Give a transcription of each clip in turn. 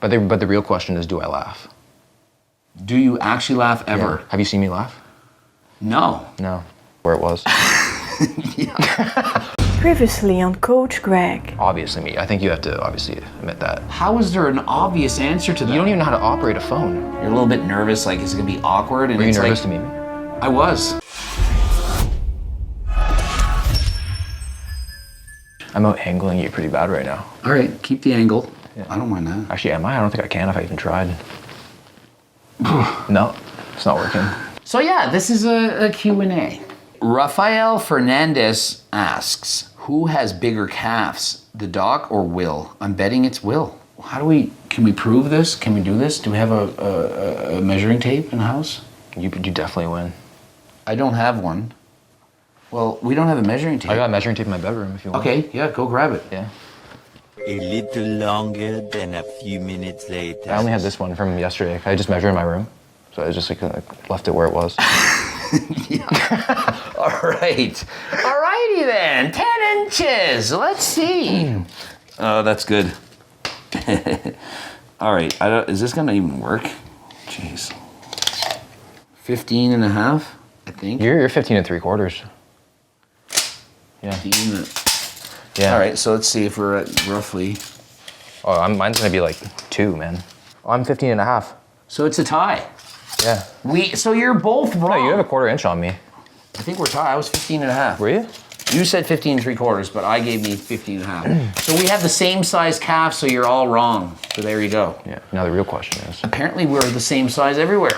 But the real question is, do I laugh? Do you actually laugh ever? Yeah. Have you seen me laugh? No. No. Where it was. Previously on Coach Greg. Obviously me. I think you have to obviously admit that. How is there an obvious answer to that? You don't even know how to operate a phone. You're a little bit nervous, like, is it gonna be awkward? And Were you it's nervous like, to meet me? I was. I'm out angling you pretty bad right now. All right, keep the angle. Yeah. I don't mind that. Actually, am I? I don't think I can if I even tried. No, it's not working. So yeah, this is a Q&A. Rafael Fernandez asks, who has bigger calves, the dog or Will? I'm betting it's Will. Can we prove this? Can we do this? Do we have a measuring tape in the house? You definitely win. I don't have one. Well, we don't have a measuring tape. I got a measuring tape in my bedroom if you want. Okay, yeah, go grab it. Yeah. A little longer than a few minutes later. I only had this one from yesterday. I just measured in my room. So I just like left it where it was. All right. All righty then. 10 inches. Let's see. Oh, that's good. All right. Is this going to even work? Jeez. 15 and a half, I think. You're 15 and 3/4. Yeah. 15. Yeah. All right. So let's see if we're at roughly. Oh, mine's going to be like 2, man. I'm 15 and a half. So it's a tie. Yeah. So you're both wrong. No, you have a 1/4 inch on me. I think we're tied. I was 15 and a half. Were you? You said 15 3/4, but I gave me 15 and a half. So we have the same size calf, so you're all wrong. So there you go. Yeah. Now the real question is. Apparently we're the same size everywhere.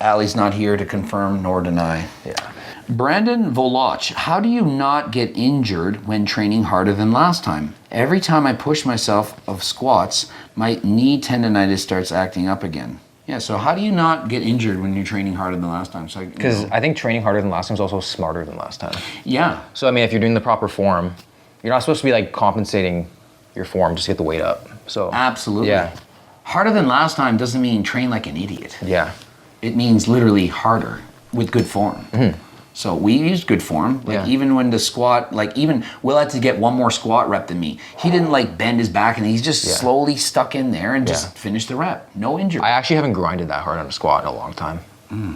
Allie's not here to confirm nor deny. Yeah. Brandon Voloch, how do you not get injured when training harder than last time? Every time I push myself of squats, my knee tendonitis starts acting up again. Yeah, so how do you not get injured when you're training harder than last time? Because I think training harder than last time is also smarter than last time. Yeah. So, I mean, if you're doing the proper form, you're not supposed to be like compensating your form just to get the weight up. So Absolutely. Yeah. Harder than last time doesn't mean train like an idiot. Yeah. It means literally harder with good form. Mm-hmm. So we used good form. Like even when the squat, like even Will had to get one more squat rep than me. He didn't like bend his back and he's just slowly stuck in there and just finished the rep. No injury. I actually haven't grinded that hard on a squat in a long time.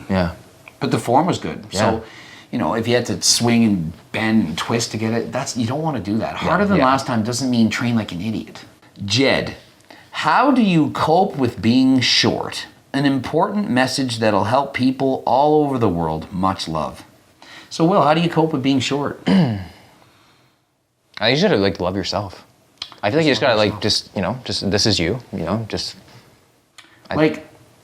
Yeah. But the form was good. Yeah. So, you know, if you had to swing and bend and twist to get it, you don't want to do that. Harder than last time doesn't mean train like an idiot. Jed, how do you cope with being short? An important message that'll help people all over the world. Much love. So, Will, how do you cope with being short? I think you should like love yourself. I feel like you just gotta like just this is you.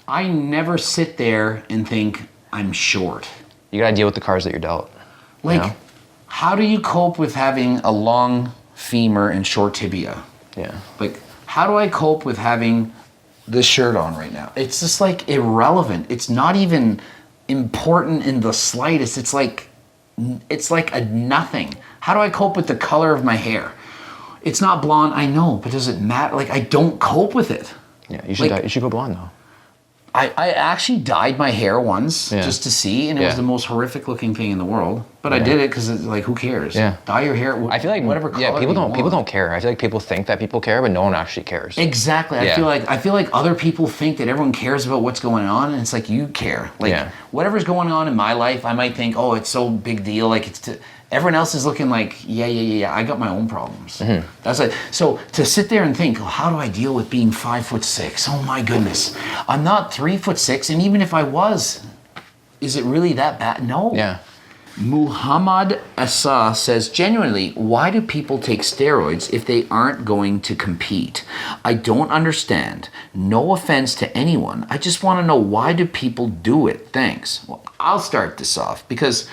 I never sit there and think I'm short. You gotta deal with the cards that you're dealt. How do you cope with having a long femur and short tibia? Yeah. Like, how do I cope with having this shirt on right now? It's just like irrelevant. It's not even important in the slightest. It's like a nothing. How do I cope with the color of my hair? It's not blonde, I know, but does it matter? Like, I don't cope with it. Yeah, you should go blonde though. I actually dyed my hair once just to see, and it was the most horrific looking thing in the world. But I did it because it's like, who cares? Yeah. Dye your hair. I feel like whatever color people don't care. I feel like people think that people care, but no one actually cares. Exactly. I feel like other people think that everyone cares about what's going on, and it's like you care. Like whatever's going on in my life, I might think, oh, it's so big deal. Like everyone else is looking like, yeah. I got my own problems. Mm-hmm. That's like, so to sit there and think, oh, how do I deal with being 5'6"? Oh my goodness, I'm not 3'6", and even if I was, is it really that bad? No. Yeah. Muhammad Asa says, genuinely, why do people take steroids if they aren't going to compete? I don't understand. No offense to anyone. I just want to know, why do people do it? Thanks. Well, I'll start this off because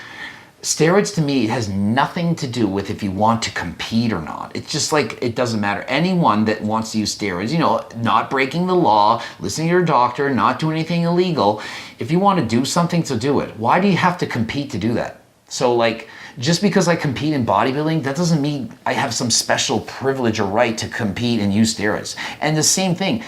steroids to me has nothing to do with if you want to compete or not. It's just like, it doesn't matter. Anyone that wants to use steroids, not breaking the law, listening to your doctor, not doing anything illegal. If you want to do something, to do it. Why do you have to compete to do that? So like, just because I compete in bodybuilding, that doesn't mean I have some special privilege or right to compete and use steroids. And the same thing,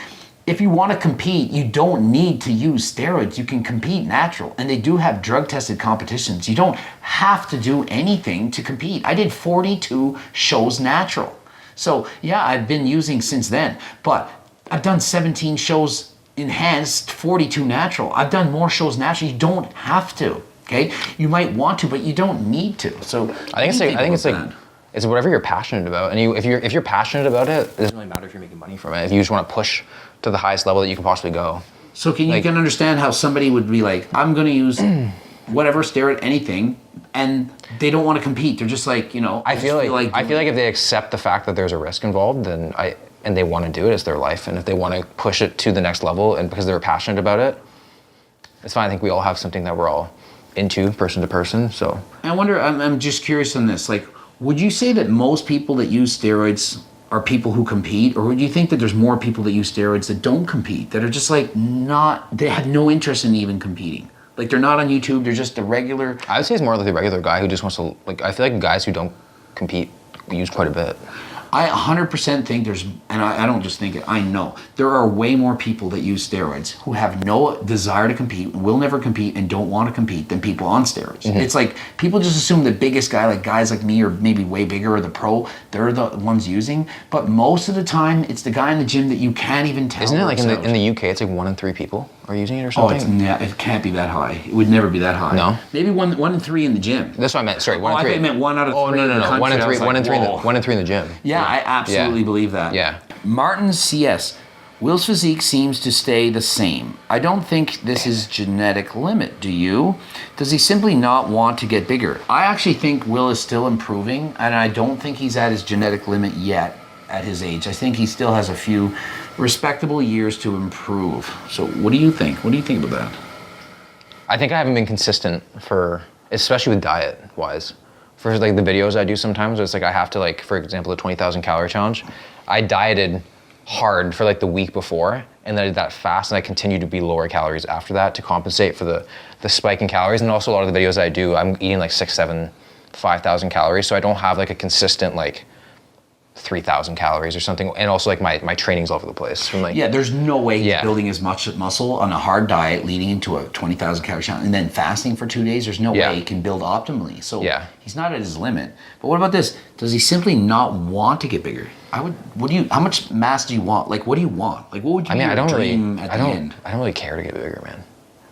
if you want to compete, you don't need to use steroids. You can compete natural. And they do have drug-tested competitions. You don't have to do anything to compete. I did 42 shows natural. So yeah, I've been using since then, but I've done 17 shows enhanced, 42 natural. I've done more shows natural. You don't have to. Okay, you might want to, but you don't need to. So I think it's like it's whatever you're passionate about, and if you're passionate about it doesn't really matter if you're making money from it. If you just want to push to the highest level that you can possibly go. So you can understand how somebody would be like, I'm going to use whatever, steroid, anything, and they don't want to compete. They're just like, I feel like if they accept the fact that there's a risk involved, then and they want to do it, it's their life, and if they want to push it to the next level, and because they're passionate about it, it's fine. I think we all have something that we're all into, person to person. So I wonder. I'm just curious on this. Like, would you say that most people that use steroids are people who compete, or would you think that there's more people that use steroids that don't compete, that are just like they have no interest in even competing? Like they're not on YouTube, they're just a regular... I would say it's more like the regular guy who just wants to, like, I feel like guys who don't compete use quite a bit. I 100% think there's, and I don't just think it, I know, there are way more people that use steroids who have no desire to compete, will never compete, and don't want to compete than people on steroids. Mm-hmm. It's like, people just assume the biggest guy, like guys like me or maybe way bigger or the pro, they're the ones using, but most of the time, it's the guy in the gym that you can't even tell. Isn't it like in the UK, it's like 1 in 3 people are using it or something? Oh, it can't be that high. It would never be that high. No? Maybe 1 in 3 in the gym. That's what I meant, sorry, 1 in 3. I think I meant 1 out of 3 no, in the country. 1 in 3, I was like, 1 in 3 in the gym. Yeah, I absolutely believe that. Yeah. Martin CS. Will's physique seems to stay the same. I don't think this is genetic limit, do you? Does he simply not want to get bigger? I actually think Will is still improving, and I don't think he's at his genetic limit yet at his age. I think he still has a few respectable years to improve. So what do you think? What do you think about that? I think I haven't been consistent especially with diet wise. For like the videos I do sometimes, it's like I have to, like, for example, the 20,000 calorie challenge, I dieted hard for like the week before, and then I did that fast, and I continued to be lower calories after that to compensate for the spike in calories. And also a lot of the videos I do, I'm eating like 6, 7, 5,000 calories, so I don't have like a consistent like 3,000 calories or something. And also like my training's all over the place. From like, yeah, there's no way he's building as much muscle on a hard diet leading into a 20,000 calorie challenge and then fasting for 2 days. There's no way he can build optimally. So he's not at his limit. But what about this? Does he simply not want to get bigger? How much mass do you want? Like, what do you want? Like, what would you dream at the end? I don't really care to get bigger, man.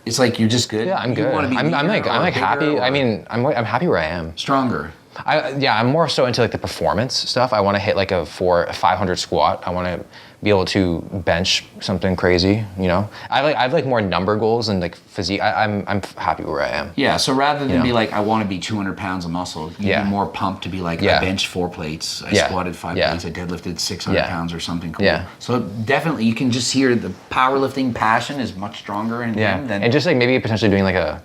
It's like you're just good. Yeah, I'm good. I'm like happy. I mean, I'm happy where I am. Stronger. I'm more so into like the performance stuff. I want to hit like a 500 squat. I want to be able to bench something crazy. I have like more number goals and like physique. I'm happy where I am. Yeah. So rather than be like, I want to be 200 pounds of muscle, you'd be more pumped to be like, I benched 4 plates, I squatted 5 plates, I deadlifted 600 pounds or something cool. Yeah. So definitely, you can just hear the powerlifting passion is much stronger in him than. And just like maybe potentially doing like an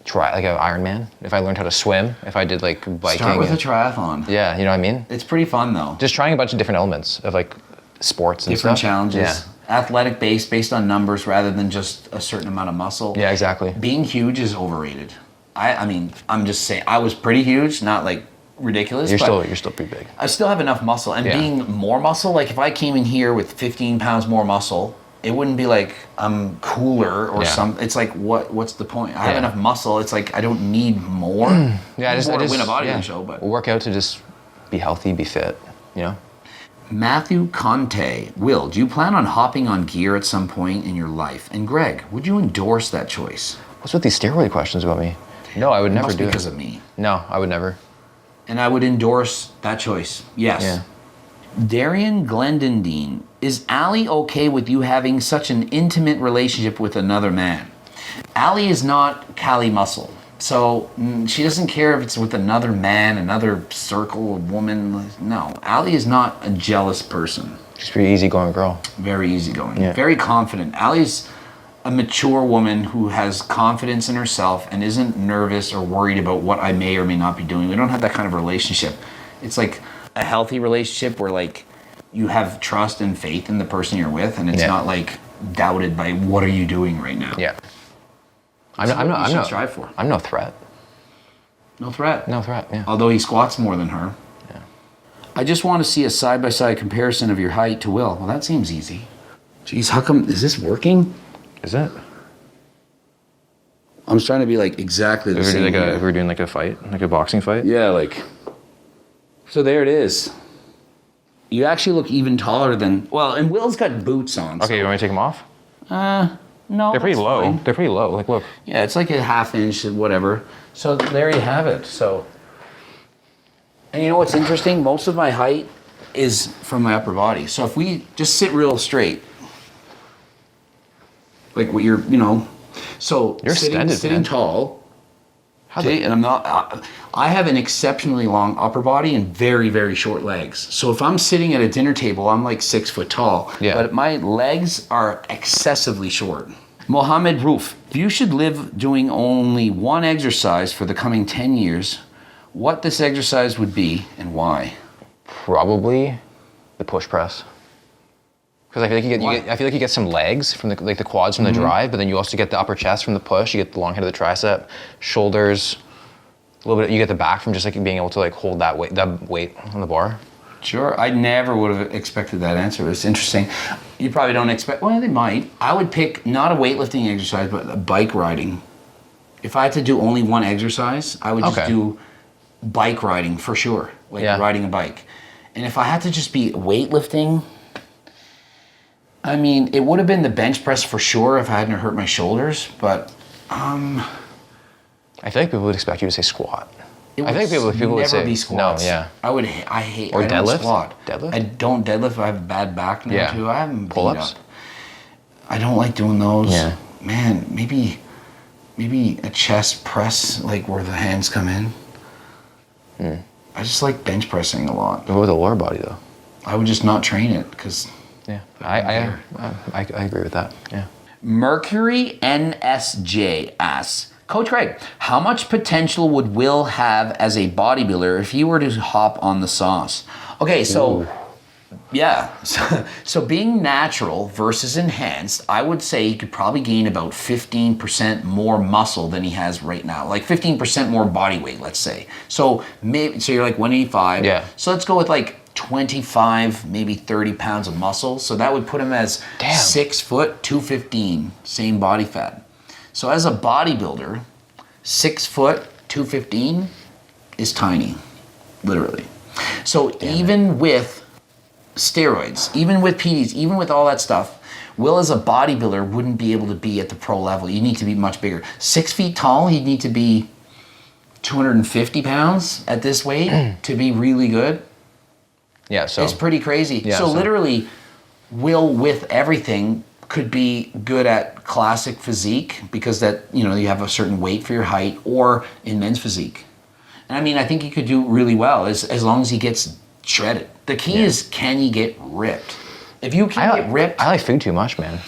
Ironman, if I learned how to swim, if I did like biking. Start with a triathlon. Yeah, you know what I mean? It's pretty fun though. Just trying a bunch of different elements of like sports and different stuff. Challenges. Yeah. Athletic based on numbers rather than just a certain amount of muscle. Yeah, exactly. Being huge is overrated. I mean, I'm just saying, I was pretty huge, not like ridiculous. You're still pretty big. I still have enough muscle, and being more muscle, like if I came in here with 15 pounds more muscle, it wouldn't be like I'm cooler or something. It's like, what's the point? I have enough muscle. It's like I don't need more. I just win a bodybuilding show, but work out to just be healthy, be fit. Matthew Conte. Will, do you plan on hopping on gear at some point in your life? And Greg, would you endorse that choice? What's with these steroid questions about me? No, I would never do it. Because of me. No, I would never. And I would endorse that choice. Yes. Yeah. Darian Glendendine. Is Allie okay with you having such an intimate relationship with another man? Allie is not Cali Muscle. So she doesn't care if it's with another man, another circle of woman. No, Allie is not a jealous person. She's a pretty easygoing girl. Very easygoing. Yeah. Very confident. Allie's a mature woman who has confidence in herself and isn't nervous or worried about what I may or may not be doing. We don't have that kind of relationship. It's like a healthy relationship where like you have trust and faith in the person you're with, and it's not like doubted by what are you doing right now. Yeah. I'm no threat. No threat. No threat, yeah. Although he squats more than her. Yeah. I just want to see a side-by-side comparison of your height to Will. Well, that seems easy. Jeez, how come, is this working? Is it? I'm trying to be like exactly the same. If we're doing like a fight, like a boxing fight? Yeah, like. So there it is. You actually look even taller than, well, and Will's got boots on. Okay, you want me to take them off? No, They're pretty that's low. fine. They're pretty low. Like, look. Yeah, it's like a half inch, whatever. So there you have it. So, and you know what's interesting? Most of my height is from my upper body. So if we just sit real straight, like what you're, so You're extended, sitting man. tall. See, and I'm not. I have an exceptionally long upper body and very, very short legs. So if I'm sitting at a dinner table, I'm like 6 foot tall. Yeah. But my legs are excessively short. Mohammed Roof, if you should live doing only one exercise for the coming 10 years, what this exercise would be and why? Probably the push press. Because I feel like I feel like you get some legs from the quads from the drive, but then you also get the upper chest from the push. You get the long head of the tricep, shoulders, a little bit. You get the back from just like being able to like hold that weight on the bar. Sure, I never would have expected that answer. It's interesting. You probably don't expect, well, they might. I would pick not a weightlifting exercise, but a bike riding. If I had to do only one exercise, I would just do bike riding for sure, like riding a bike. And if I had to just be weightlifting, I mean, it would have been the bench press for sure if I hadn't hurt my shoulders, but I feel like people would expect you to say squat. it I think people would say be squats. no, yeah. I hate Or I don't deadlift? squat. Deadlift? I don't deadlift. I have a bad back now too. I haven't Pull-ups. beat up. I don't like doing those. Yeah. Man, maybe a chest press, like where the hands come in. I just like bench pressing a lot. What with the lower body though? I would just not train it because Yeah, I agree with that. Yeah. Mercury NSJ asks, Coach Greg, how much potential would Will have as a bodybuilder if he were to hop on the sauce? Okay, so yeah, so being natural versus enhanced, I would say he could probably gain about 15% more muscle than he has right now, like 15% more body weight, let's say. So you're like 185. Yeah. So let's go with like 25, maybe 30 pounds of muscle. So that would put him as 6 foot, 215, same body fat. So as a bodybuilder, 6 foot, 215 is tiny, literally. So even with steroids, even with PEDs, even with all that stuff, Will as a bodybuilder wouldn't be able to be at the pro level. You need to be much bigger. 6 feet tall, he'd need to be 250 pounds at this weight to be really good. Yeah, so It's pretty crazy. Yeah, so so- literally, Will with everything could be good at classic physique because that, you have a certain weight for your height, or in men's physique. And I mean, I think he could do really well as long as he gets shredded. The key is, can you get ripped? If you can get ripped, I like food too much, man.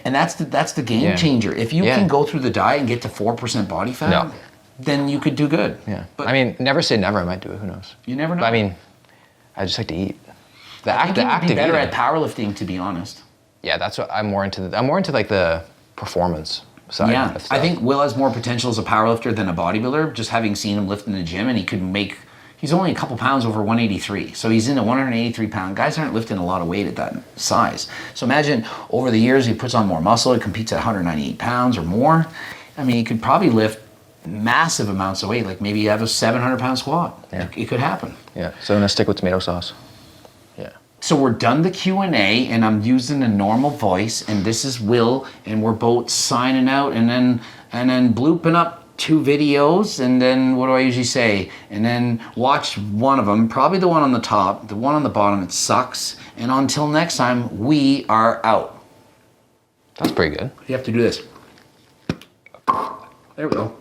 and that's the game changer. If you can go through the diet and get to 4% body fat, then you could do good. Yeah, But I mean, never say never. I might do it. Who knows? you never know. But I mean, I just like to eat. I think you would be better eating. at powerlifting, to be honest. Yeah, that's what I'm more into. I'm more into like the performance side. Yeah, of stuff. I think Will has more potential as a powerlifter than a bodybuilder. Just having seen him lift in the gym, and he's only a couple pounds over 183. So he's in a 183 pound. Guys aren't lifting a lot of weight at that size. So imagine over the years he puts on more muscle, he competes at 198 pounds or more. I mean, he could probably lift massive amounts of weight, like maybe you have a 700 pound squat. Yeah. It could happen. Yeah, so I'm gonna stick with tomato sauce. Yeah. So we're done the Q&A, and I'm using a normal voice, and this is Will, and we're both signing out, and then blooping up 2 videos, and then what do I usually say? And then watch one of them, probably the one on the top, the one on the bottom, it sucks. And until next time, we are out. That's pretty good. You have to do this. There we go.